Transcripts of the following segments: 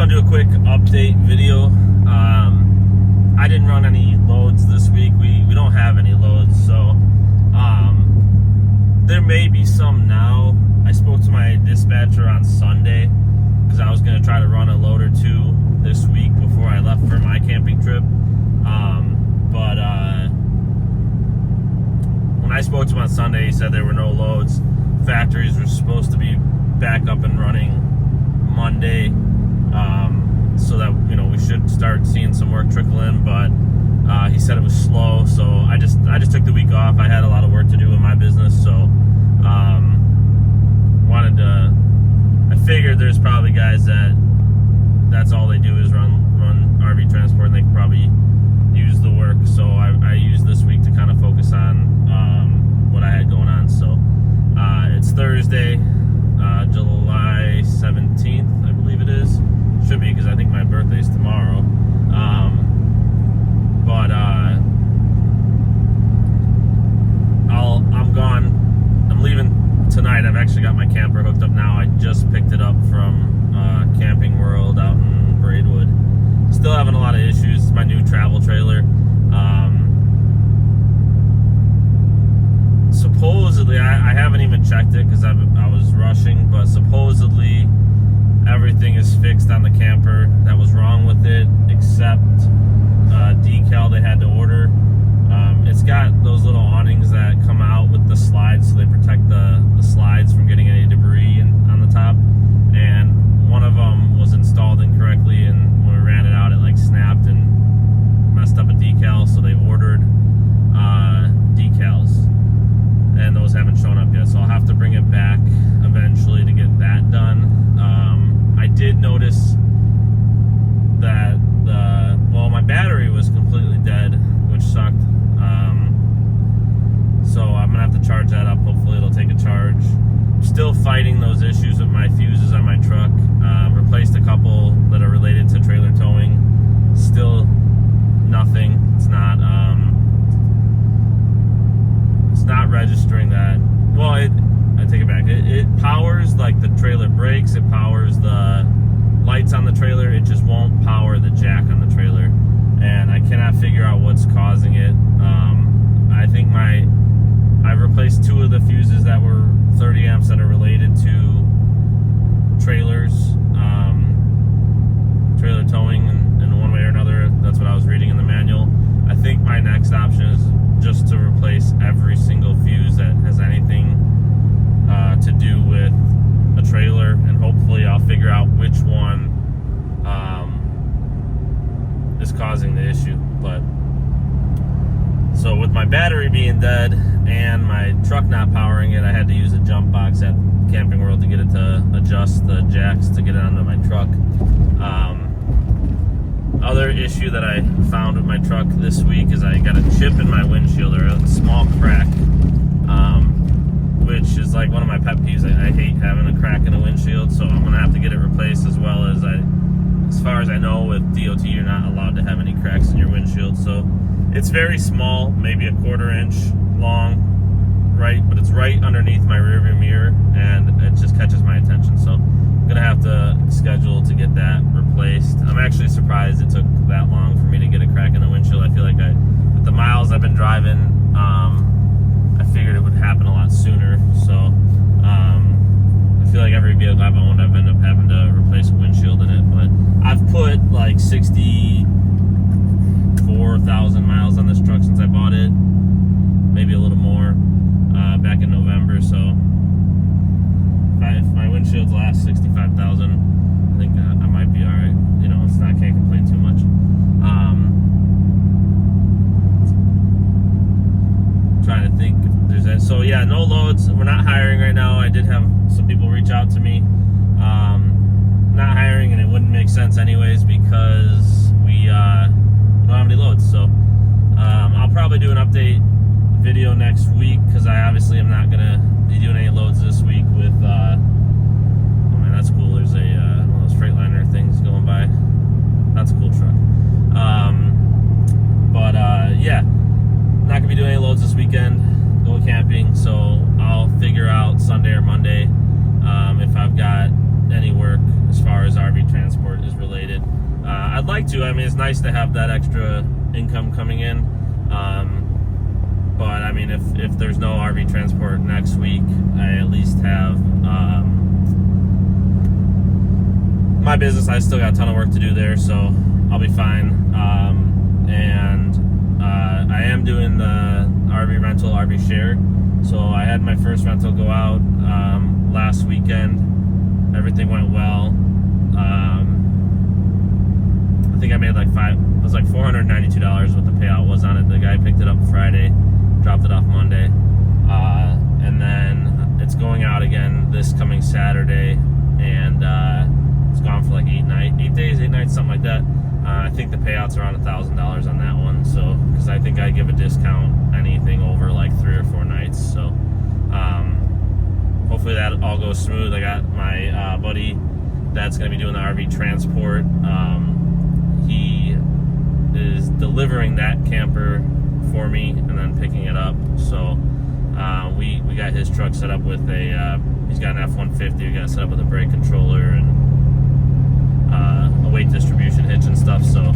want to do a quick update video. I didn't run any loads this week. We don't have any loads, so there may be some now. I spoke to my dispatcher on Sunday because I was going to try to run a load or two this week before I left for my camping trip. But when I spoke to him on Sunday, he said there were no loads. Factories were supposed to be back up and running Monday, so that we should start seeing some work trickle in. But he said it was slow, so I just took the week off. I had a lot of work to do in my business, so I figured there's probably guys that's all they do is run RV transport, and they can probably use the work. So I used this week to kind of focus on what I had going on. So it's Thursday, July 17th, I believe it is. Should be, because I think my birthday's tomorrow. But I'm gone. I'm leaving tonight. I've actually got my camper hooked up now. I just picked it up from Camping World out in Braidwood. Still having a lot of issues. It's my new travel trailer. Supposedly, I haven't even checked it because I was rushing, but supposedly everything is fixed on the camper that was wrong with it, except decal they had to order. It's got those little awnings that come out with the slides, so they protect the slides from getting any debris on the top. And one of them was installed incorrectly, and when we ran it out, it like snapped and messed up a decal. So they ordered decals, and those haven't shown up yet. So I'll have to bring it back eventually to get that done. I did notice that my battery was completely dead, which sucked. So I'm gonna have to charge that up. Hopefully it'll take a charge. Still fighting those issues with my fuses on my truck. Replaced a couple that are related to trailer towing. Still nothing. It's not registering that. Well, I take it back. It powers like the trailer brakes. It powers the lights on the trailer. It just won't power the jack on the trailer, and I cannot figure out what's causing it. I think I've replaced two of the fuses that were 30 amps that are related to trailers, trailer towing in one way or another. That's what I was reading in the manual. I think my next option is just to replace every single fuse that has anything to do with a trailer, and hopefully I'll figure out which one is causing the issue. But so with my battery being dead and my truck not powering it, I had to use a jump box at Camping World to get it to adjust the jacks to get it onto my truck. Other issue that I found with my truck this week is I got a chip in my windshield, or a small crack, which is like one of my pet peeves. I hate having a crack in a windshield, so I'm gonna have to get it replaced, as well as as far as I know, with DOT, you're not allowed to have any cracks in your windshield. So it's very small, maybe a 1/4 inch long, right? But it's right underneath my rearview mirror, and it just catches my attention. So I'm gonna have to schedule to get that replaced. I'm actually surprised it took that long for me to get a crack in the windshield. I feel like with the miles I've been driving, I figured it would happen a lot sooner. So I feel like every vehicle I've owned, I've ended up having to replace a windshield in it. But I've put like 64,000 miles on this truck since I bought it, maybe a little more, back in November. So if my windshields last 65,000, I think I might be all right. I can't complain too much. Trying to think if there's that. So yeah, no loads. We're not hiring right now. I did have some people reach out to me. Not hiring, and it wouldn't make sense anyways, because we don't have any loads. So I'll probably do an update video next week, because I obviously am not gonna be doing any loads this week with oh man, that's cool. There's one of those Freightliner things going by. That's a cool truck. Yeah, not gonna be doing any loads this weekend. Going camping, so I'll figure out Sunday or Monday if I've got any work as far as RV transport is related. I'd like to. I mean, it's nice to have that extra income coming in. But I mean, if there's no RV transport next week, I at least have my business. I still got a ton of work to do there, so I'll be fine. I am doing the RV rental, RV share. So I had my first rental go out last weekend. Everything went well. I think I made like $492 what the payout was on it. The guy picked it up Friday, dropped it off Monday, and then it's going out again this coming Saturday, and it's gone for like 8 days, 8 nights, something like that. I think the payout's around $1,000 on that one. So, because I think I give a discount anything over like 3 or 4 nights. So, hopefully that all goes smooth. I got my buddy that's going to be doing the RV transport. He is delivering that camper for me and then picking it up. So, we got his truck set up with he's got an F-150. We got it set up with a brake controller and a weight distribution hitch and stuff, so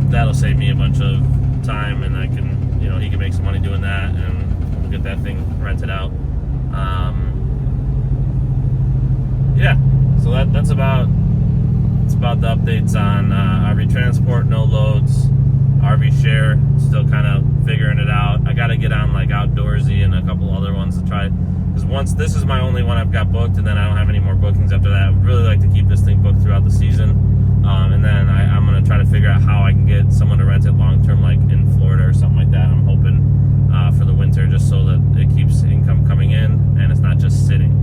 that'll save me a bunch of time, and I can, he can make some money doing that, and we'll get that thing rented out. Yeah, so that's about the updates on RV transport, no loads, RV share, still kind of figuring it out. I got to get on like Outdoorsy and a couple other ones to try. Because this is my only one I've got booked, and then I don't have any more bookings after that. I would really like to keep this thing booked throughout the season, and then I'm going to try to figure out how I can get someone to rent it long term, like in Florida or something like that. I'm hoping for the winter, just so that it keeps income coming in and it's not just sitting.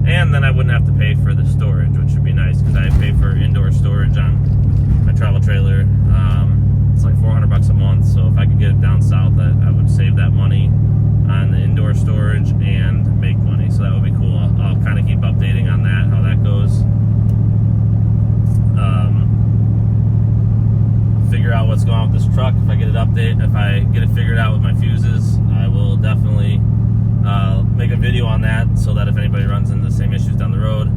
And then I wouldn't have to pay for the storage, which would be nice, because I pay for indoor storage on my travel trailer. It's like $400 a month, so if I could get it down south, I would save that money on the indoor storage and make money, so that would be cool. I'll kind of keep updating on that, how that goes. Figure out what's going on with this truck. If I get it figured out with my fuses, I will definitely make a video on that, so that if anybody runs into the same issues down the road.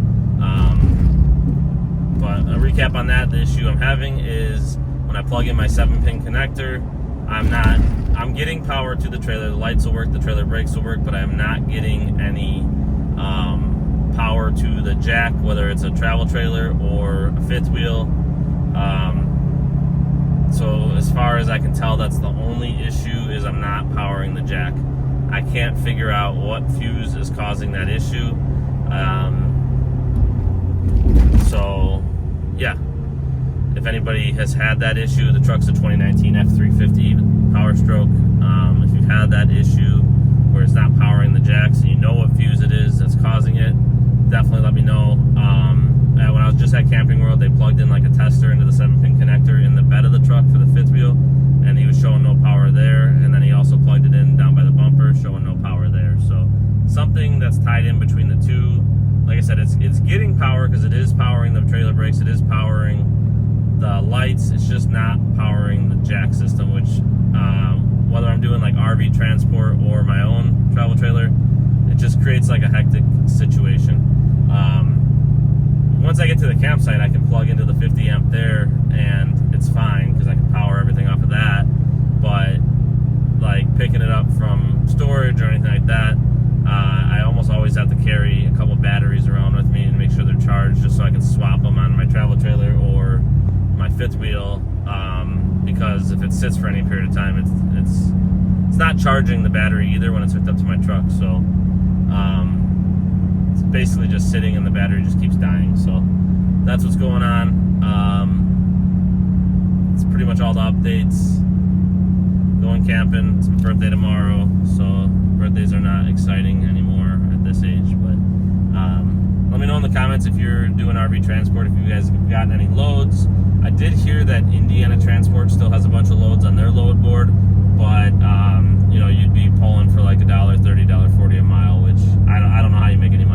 But a recap on that, the issue I'm having is when I plug in my 7-pin connector, I'm getting power to the trailer. The lights will work, the trailer brakes will work, but I'm not getting any power to the jack, whether it's a travel trailer or a fifth wheel. So as far as I can tell, that's the only issue, is I'm not powering the jack. I can't figure out what fuse is causing that issue. So yeah, if anybody has had that issue, the truck's a 2019 F350 Power Stroke. If you've had that issue where it's not powering the jacks and you know what fuse it is that's causing it, definitely let me know. When I was just at Camping World, they plugged in like a tester into the 7-pin connector in the bed of the truck for the fifth wheel, and he was showing no power there. And then he also plugged it in down by the bumper, showing no power there. So something that's tied in between the two. Like I said, it's getting power because it is powering the trailer brakes, it is powering the lights. It's just not powering the jack system, which whether I'm doing like RV transport or my own travel trailer, it just creates like a hectic situation. Once I get to the campsite, I can plug into the 50 amp there and it's fine because I can power everything off of that. But like picking it up from storage or anything like that, I almost always have to carry a couple batteries around with me and make sure they're charged, just so I can swap them on my travel trailer or my fifth wheel, because if it sits for any period of time, it's not charging the battery either when it's hooked up to my truck. So it's basically just sitting and the battery just keeps dying. So that's what's going on. It's pretty much all the updates. Going camping. It's my birthday tomorrow, so birthdays are not exciting anymore at this age. But let me know in the comments if you're doing RV transport, if you guys have gotten any loads. I did hear that Indiana Transport still has a bunch of loads on their load board, but you'd be pulling for like $1.30, $1.40 a mile, which I don't know how you make any